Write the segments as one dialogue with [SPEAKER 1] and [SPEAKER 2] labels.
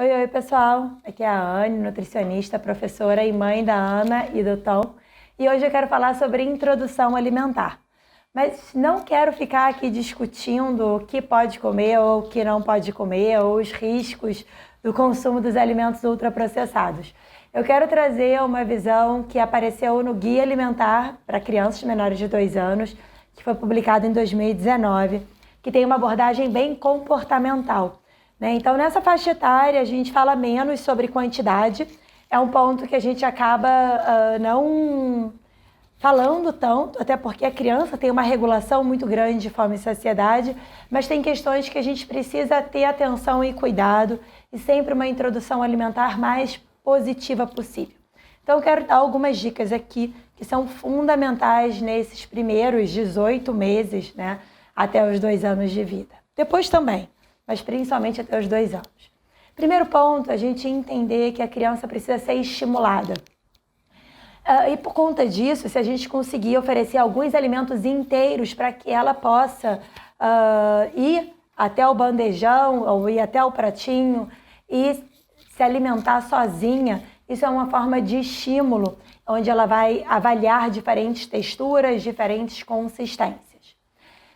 [SPEAKER 1] Oi, pessoal. Aqui é a Anne, nutricionista, professora e mãe da Ana e do Tom. E hoje eu quero falar sobre introdução alimentar. Mas não quero ficar aqui discutindo o que pode comer ou o que não pode comer, ou os riscos do consumo dos alimentos ultraprocessados. Eu quero trazer uma visão que apareceu no Guia Alimentar para Crianças Menores de 2 anos, que foi publicado em 2019, que tem uma abordagem bem comportamental. Então, nessa faixa etária, a gente fala menos sobre quantidade. É um ponto que a gente acaba não falando tanto, até porque a criança tem uma regulação muito grande de fome e saciedade, mas tem questões que a gente precisa ter atenção e cuidado e sempre uma introdução alimentar mais positiva possível. Então, eu quero dar algumas dicas aqui que são fundamentais nesses primeiros 18 meses, até os 2 anos de vida. Depois também, mas principalmente até os 2 anos. Primeiro ponto, a gente entender que a criança precisa ser estimulada. E por conta disso, se a gente conseguir oferecer alguns alimentos inteiros para que ela possa ir até o bandejão ou ir até o pratinho e se alimentar sozinha, isso é uma forma de estímulo, onde ela vai avaliar diferentes texturas, diferentes consistências.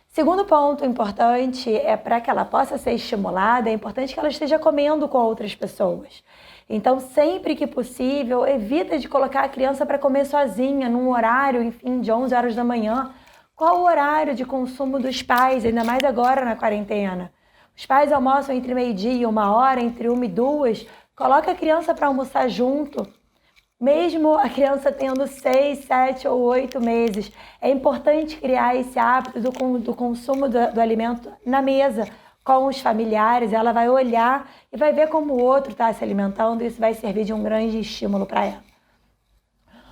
[SPEAKER 1] Segundo ponto importante é para que ela possa ser estimulada, é importante que ela esteja comendo com outras pessoas. Então, sempre que possível, evita de colocar a criança para comer sozinha, num horário, enfim, de 11 horas da manhã. Qual o horário de consumo dos pais, ainda mais agora na quarentena? Os pais almoçam entre meio-dia e 1h, entre 1 e 2. Coloca a criança para almoçar junto. Mesmo a criança tendo 6, 7 ou 8 meses, é importante criar esse hábito do consumo do alimento na mesa, com os familiares. Ela vai olhar e vai ver como o outro está se alimentando e isso vai servir de um grande estímulo para ela.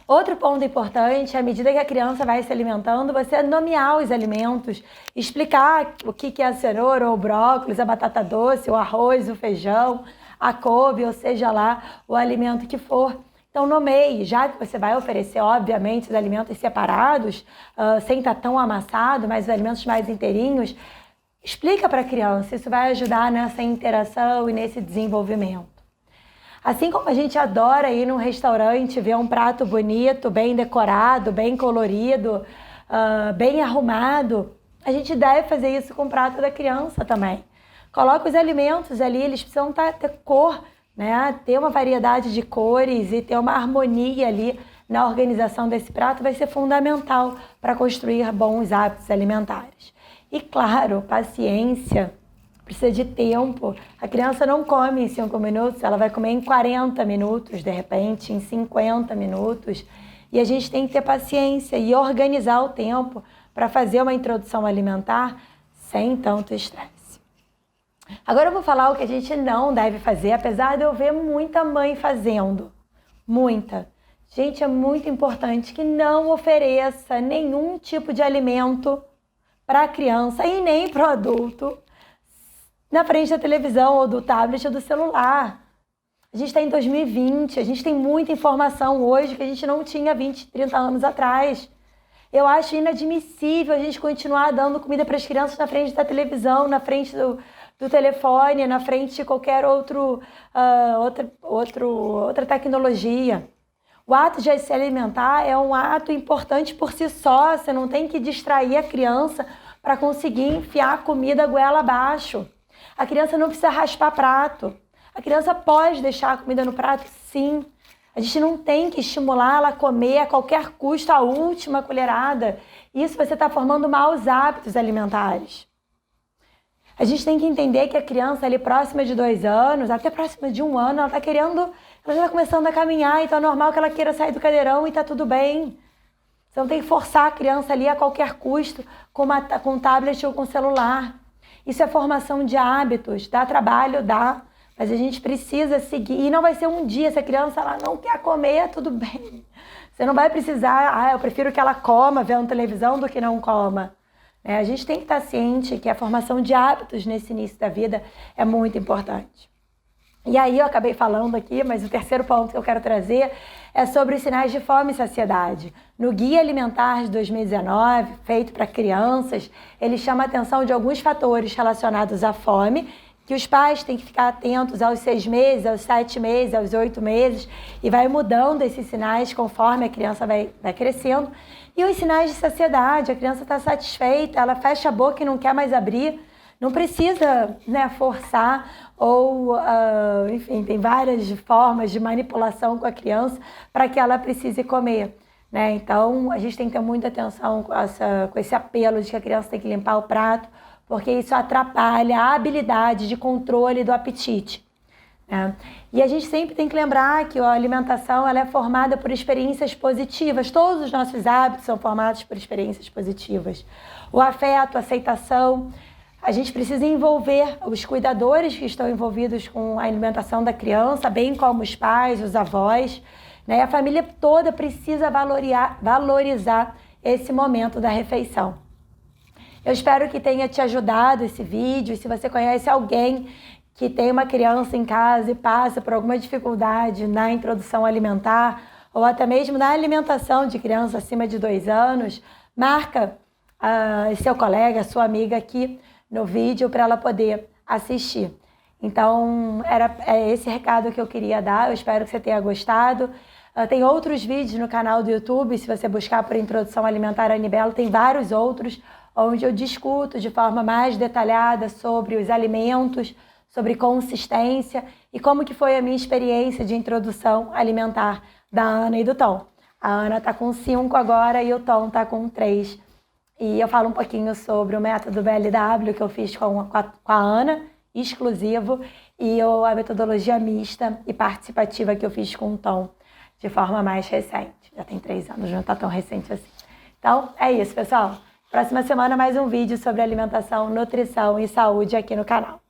[SPEAKER 1] Outro ponto importante, à medida que a criança vai se alimentando, você nomear os alimentos, explicar o que é a cenoura ou o brócolis, a batata doce, o arroz, o feijão, a couve, ou seja lá, o alimento que for. Então, nomeie, já que você vai oferecer, obviamente, os alimentos separados, sem estar tão amassado, mas os alimentos mais inteirinhos, explica para a criança, isso vai ajudar nessa interação e nesse desenvolvimento. Assim como a gente adora ir num restaurante, ver um prato bonito, bem decorado, bem colorido, bem arrumado, a gente deve fazer isso com o prato da criança também. Coloca os alimentos ali, eles precisam ter cor, ter uma variedade de cores e ter uma harmonia ali na organização desse prato vai ser fundamental para construir bons hábitos alimentares. E claro, paciência, precisa de tempo. A criança não come em 5 minutos, ela vai comer em 40 minutos, de repente, em 50 minutos. E a gente tem que ter paciência e organizar o tempo para fazer uma introdução alimentar sem tanto estresse. Agora eu vou falar o que a gente não deve fazer, apesar de eu ver muita mãe fazendo. Muita. Gente, é muito importante que não ofereça nenhum tipo de alimento para a criança e nem para o adulto na frente da televisão ou do tablet ou do celular. A gente está em 2020, a gente tem muita informação hoje que a gente não tinha 20, 30 anos atrás. Eu acho inadmissível a gente continuar dando comida para as crianças na frente da televisão, na frente do telefone, na frente de qualquer outra tecnologia. O ato de se alimentar é um ato importante por si só. Você não tem que distrair a criança para conseguir enfiar a comida goela abaixo. A criança não precisa raspar prato. A criança pode deixar a comida no prato, sim. A gente não tem que estimular ela a comer a qualquer custo a última colherada. Isso você está formando maus hábitos alimentares. A gente tem que entender que a criança ali próxima de 2 anos, até próxima de 1 ano, ela já está começando a caminhar, então é normal que ela queira sair do cadeirão e está tudo bem. Você não tem que forçar a criança ali a qualquer custo com tablet ou com celular. Isso é formação de hábitos, dá trabalho, dá, mas a gente precisa seguir. E não vai ser um dia, se a criança ela não quer comer, tudo bem. Você não vai precisar, eu prefiro que ela coma vendo televisão do que não coma. A gente tem que estar ciente que a formação de hábitos nesse início da vida é muito importante. E aí eu acabei falando aqui, mas o terceiro ponto que eu quero trazer é sobre os sinais de fome e saciedade. No Guia Alimentar de 2019, feito para crianças, ele chama a atenção de alguns fatores relacionados à fome, que os pais têm que ficar atentos aos 6 meses, aos 7 meses, aos 8 meses, e vai mudando esses sinais conforme a criança vai crescendo. E os sinais de saciedade, a criança está satisfeita, ela fecha a boca e não quer mais abrir, não precisa, né, forçar ou, enfim, tem várias formas de manipulação com a criança para que ela precise comer, né? Então, a gente tem que ter muita atenção com esse apelo de que a criança tem que limpar o prato, porque isso atrapalha a habilidade de controle do apetite, né? E a gente sempre tem que lembrar que a alimentação ela é formada por experiências positivas. Todos os nossos hábitos são formados por experiências positivas. O afeto, a aceitação. A gente precisa envolver os cuidadores que estão envolvidos com a alimentação da criança, bem como os pais, os avós, né? A família toda precisa valorizar esse momento da refeição. Eu espero que tenha te ajudado esse vídeo. Se você conhece alguém que tem uma criança em casa e passa por alguma dificuldade na introdução alimentar ou até mesmo na alimentação de criança acima de 2 anos, marca seu colega, sua amiga aqui no vídeo para ela poder assistir. Então, é esse recado que eu queria dar. Eu espero que você tenha gostado. Tem outros vídeos no canal do YouTube. Se você buscar por Introdução Alimentar Anibelo, tem vários outros onde eu discuto de forma mais detalhada sobre os alimentos, sobre consistência e como que foi a minha experiência de introdução alimentar da Ana e do Tom. A Ana está com 5 agora e o Tom está com 3. E eu falo um pouquinho sobre o método BLW que eu fiz com a Ana, exclusivo, e a metodologia mista e participativa que eu fiz com o Tom, de forma mais recente. Já tem 3 anos, não está tão recente assim. Então, é isso, pessoal. Próxima semana, mais um vídeo sobre alimentação, nutrição e saúde aqui no canal.